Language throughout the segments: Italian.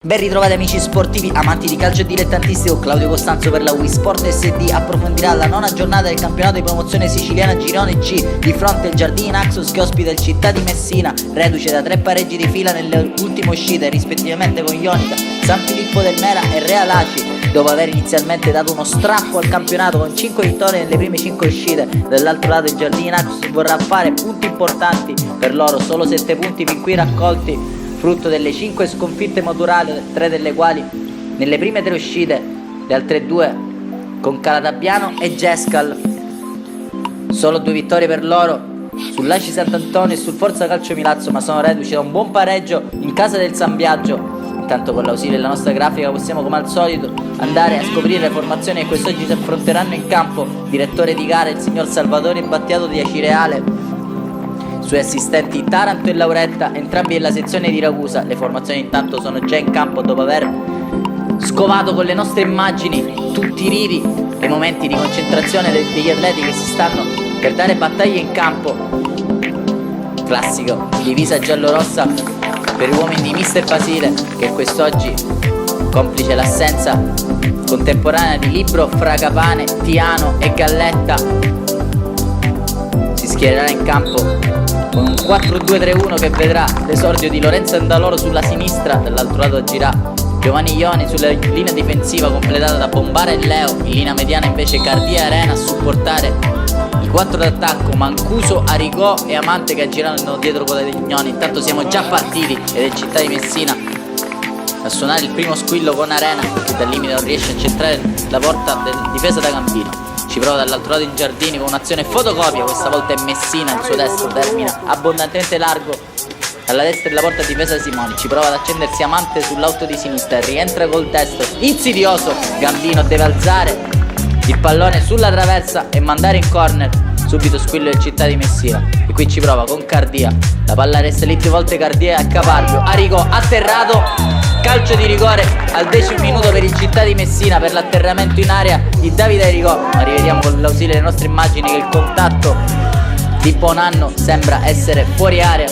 Ben ritrovati amici sportivi, amanti di calcio e dilettantistico. Claudio Costanzo per la Wii Sport SD approfondirà la nona giornata del campionato di promozione siciliana Girone C di fronte al Giardini Naxos che ospita il Città di Messina, reduce da 3 pareggi di fila nelle ultime uscite rispettivamente con Ionica, San Filippo del Mera e Real Aci. Dopo aver inizialmente dato uno strappo al campionato con 5 vittorie nelle prime 5 uscite, dall'altro lato il Giardini Naxos vorrà fare punti importanti per loro, solo 7 punti fin qui raccolti, frutto delle 5 sconfitte maturate, 3 delle quali nelle prime 3 uscite, le altre 2 con Calatabbiano e Gescal. Solo 2 vittorie per loro sull'Aci Sant'Antonio e sul Forza Calcio Milazzo, ma sono reduci da un buon pareggio in casa del San Biagio. Intanto con l'ausilio della nostra grafica possiamo come al solito andare a scoprire le formazioni che quest'oggi si affronteranno in campo. Direttore di gara il signor Salvatore Battiato di Acireale, suoi assistenti Taranto e Lauretta, entrambi della sezione di Ragusa. Le formazioni intanto sono già in campo dopo aver scovato con le nostre immagini tutti i riti e i momenti di concentrazione degli atleti che si stanno per dare battaglie in campo. Classico divisa giallorossa per gli uomini di Mister Basile, che quest'oggi, complice l'assenza contemporanea di Libro, Fragapane, Tiano e Galletta, si schiererà in campo con un 4-2-3-1 che vedrà l'esordio di Lorenzo Andaloro sulla sinistra, dall'altro lato girà Giovanni Ioni sulla linea difensiva completata da Bombara e Leo, in linea mediana invece Cardia e Arena a supportare i 4 d'attacco, Mancuso, Arigò e Amante che aggiranno dietro con degli Ioni. Intanto siamo già partiti ed è il Città di Messina a suonare il primo squillo con Arena che dal limite non riesce a centrare la porta del difesa da Gambino. Ci prova dall'altro lato in Giardini con un'azione fotocopia, questa volta è Messina, il suo destro termina abbondantemente largo alla destra della porta difesa Simoni. Ci prova ad accendersi Amante sull'auto di sinistra e rientra col destro, insidioso, Gambino deve alzare il pallone sulla traversa e mandare in corner. Subito squillo del Città di Messina e qui ci prova con Cardia, la palla resta lì 2 volte, Cardia a Caparbio, Arrigo atterrato, calcio di rigore al 10° minuto per il Città di Messina per l'atterramento in area di Davide Arrigo, ma rivediamo con l'ausilio delle nostre immagini che il contatto di Bonanno sembra essere fuori area.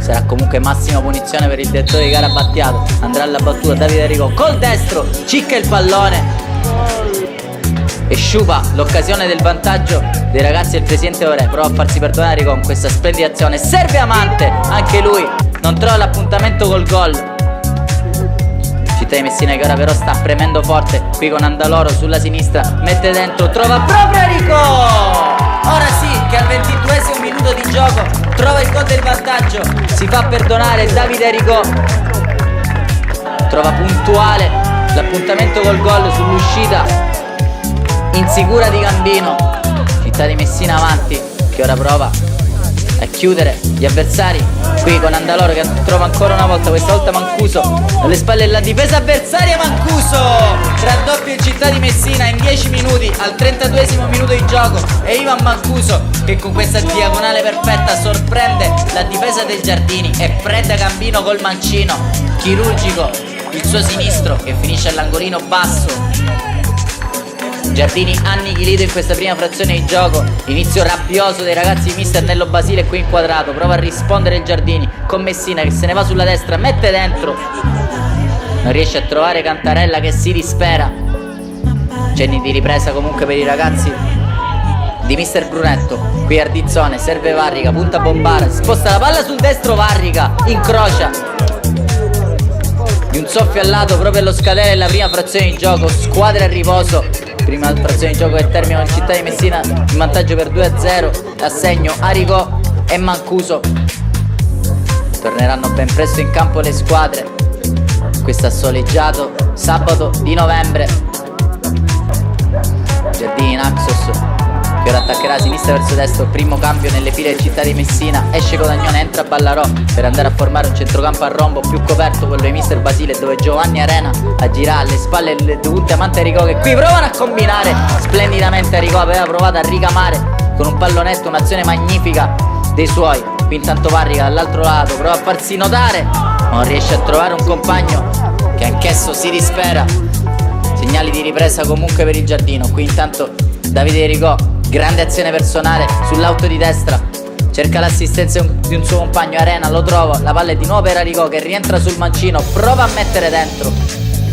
Sarà comunque massima punizione per il direttore di gara Battiato. Andrà alla battuta Davide Arrigo col destro, cicca il pallone e sciupa l'occasione del vantaggio dei ragazzi del presidente Ore. Prova a farsi perdonare con questa splendida azione, serve Amante, anche lui non trova l'appuntamento col gol. Città di Messina che ora però sta premendo forte qui con Andaloro sulla sinistra, mette dentro, trova proprio Arrigo. Ora sì che al 22° minuto di gioco trova il gol del vantaggio, si fa perdonare Davide Arrigo, trova puntuale l'appuntamento col gol sull'uscita insicura di Gambino. Città di Messina avanti che ora prova a chiudere gli avversari qui con Andaloro che trova ancora una volta, questa volta Mancuso alle spalle della difesa avversaria. Mancuso raddoppia il Città di Messina in 10 minuti al 32° minuto di gioco e Ivan Mancuso che con questa diagonale perfetta sorprende la difesa del Giardini e prende Gambino col mancino chirurgico il suo sinistro che finisce all'angolino basso. Giardini annichilito in questa prima frazione di gioco, inizio rabbioso dei ragazzi di Mister Nello Basile qui inquadrato, prova a rispondere il Giardini con Messina che se ne va sulla destra, mette dentro, non riesce a trovare Cantarella che si dispera. Cenni di ripresa comunque per i ragazzi di Mister Brunetto, qui Ardizzone, serve Varrica, punta Bombara, sposta la palla sul destro, Varrica incrocia di un soffio al lato proprio allo scadere della prima frazione di gioco, squadra a riposo. Prima frazione di gioco che termina con Città di Messina in vantaggio per 2-0, assegno Arrigo e Mancuso. Torneranno ben presto in campo le squadre questo soleggiato sabato di novembre. Giardini Naxos che ora attaccherà a sinistra verso destro, primo cambio nelle file del Città di Messina, esce Codagnone, entra Ballarò per andare a formare un centrocampo a rombo più coperto, quello di Mister Basile, dove Giovanni Arena a girare alle spalle le punte Amante e Arrigo che qui provano a combinare splendidamente. Arrigo aveva provato a ricamare con un pallonetto, un'azione magnifica dei suoi. Qui intanto Varrica dall'altro lato prova a farsi notare ma non riesce a trovare un compagno che anch'esso si dispera. Segnali di ripresa comunque per il Giardino. Qui intanto Davide Arrigo, grande azione personale sull'auto di destra, cerca l'assistenza di un suo compagno, Arena lo trova, la palla è di nuovo per Aricò che rientra sul mancino, prova a mettere dentro,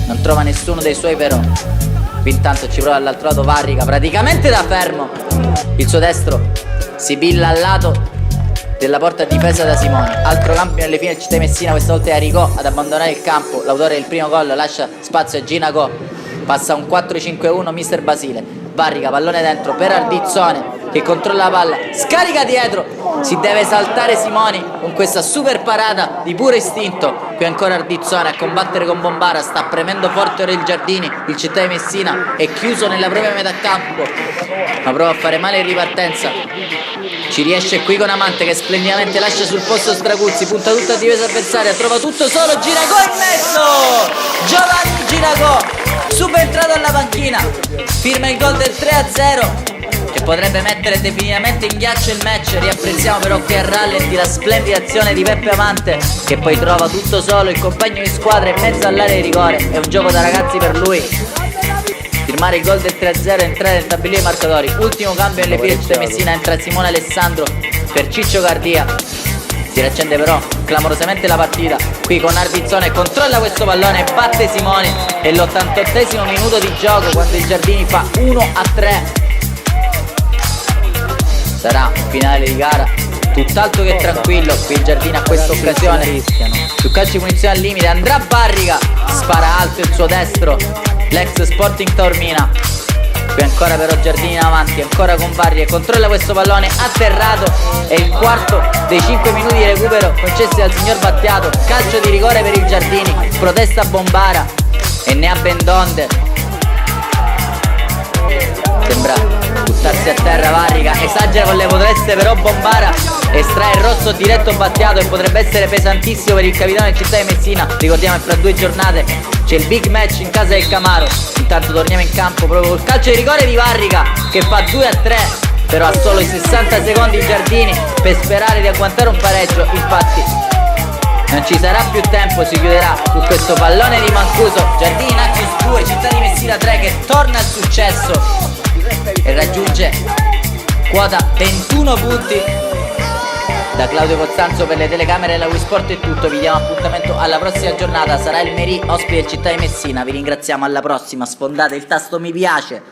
non trova nessuno dei suoi però. Qui intanto ci prova all'altro lato Varrica, praticamente da fermo, il suo destro si pilla al lato della porta difesa da Simoni. Altro cambio nelle fine del Città di Messina, questa volta è Aricò ad abbandonare il campo, l'autore del primo gol lascia spazio a Ginacò, passa un 4-5-1 mister Basile. Varrica, pallone dentro per Ardizzone che controlla la palla, scarica dietro, si deve saltare Simoni con questa super parata di puro istinto. Qui ancora Ardizzone a combattere con Bombara, sta premendo forte ora il Giardini, il Città di Messina è chiuso nella propria metà campo ma prova a fare male in ripartenza, ci riesce qui con Amante che splendidamente lascia sul posto Straguzzi, punta tutta a difesa avversaria, trova tutto solo, Ginacò in mezzo, Giovanni Ginacò subentrato alla panchina, firma il gol del 3-0 che potrebbe mettere definitivamente in ghiaccio il match. Riapprezziamo però qui a rallenti la splendida azione di Peppe Amante che poi trova tutto solo il compagno di squadra in mezzo all'area di rigore, è un gioco da ragazzi per lui firmare il gol del 3-0 e entrare nel tabellino dei marcatori. Ultimo cambio nelle file di Messina, entra Simone Alessandro per Ciccio Cardia, si riaccende però clamorosamente la partita qui con Ardizzone, controlla questo pallone, batte Simoni e l'88esimo minuto di gioco quando il Giardini fa 1-3. Sarà un finale di gara tutt'altro che tranquillo, qui il Giardini a questa occasione su calci di punizione al limite, andrà Barrica, spara alto il suo destro, l'ex Sporting Taormina. Qui ancora però Giardini in avanti, ancora con Barrica, controlla questo pallone atterrato, è il quarto dei 5 minuti di recupero concessi dal signor Battiato, calcio di rigore per il Giardini, protesta Bombara e ne ha ben donde, sembra buttarsi a terra Varrica, esagera con le proteste però Bombara estrae il rosso diretto Battiato e potrebbe essere pesantissimo per il capitano del Città di Messina. Ricordiamo che fra 2 giornate c'è il big match in casa del Camaro. Intanto torniamo in campo proprio col calcio di rigore di Varrica che fa 2-3, però ha solo i 60 secondi i Giardini per sperare di agguantare un pareggio, infatti non ci sarà più tempo, si chiuderà su questo pallone di Mancuso. Giardini Naxos 2, Città di Messina 3 che torna al successo e raggiunge quota 21 punti. Da Claudio Costanzo per le telecamere della Wisport è tutto, vi diamo appuntamento alla prossima giornata, sarà il Merì ospite del Città di Messina, vi ringraziamo, alla prossima, sfondate il tasto mi piace.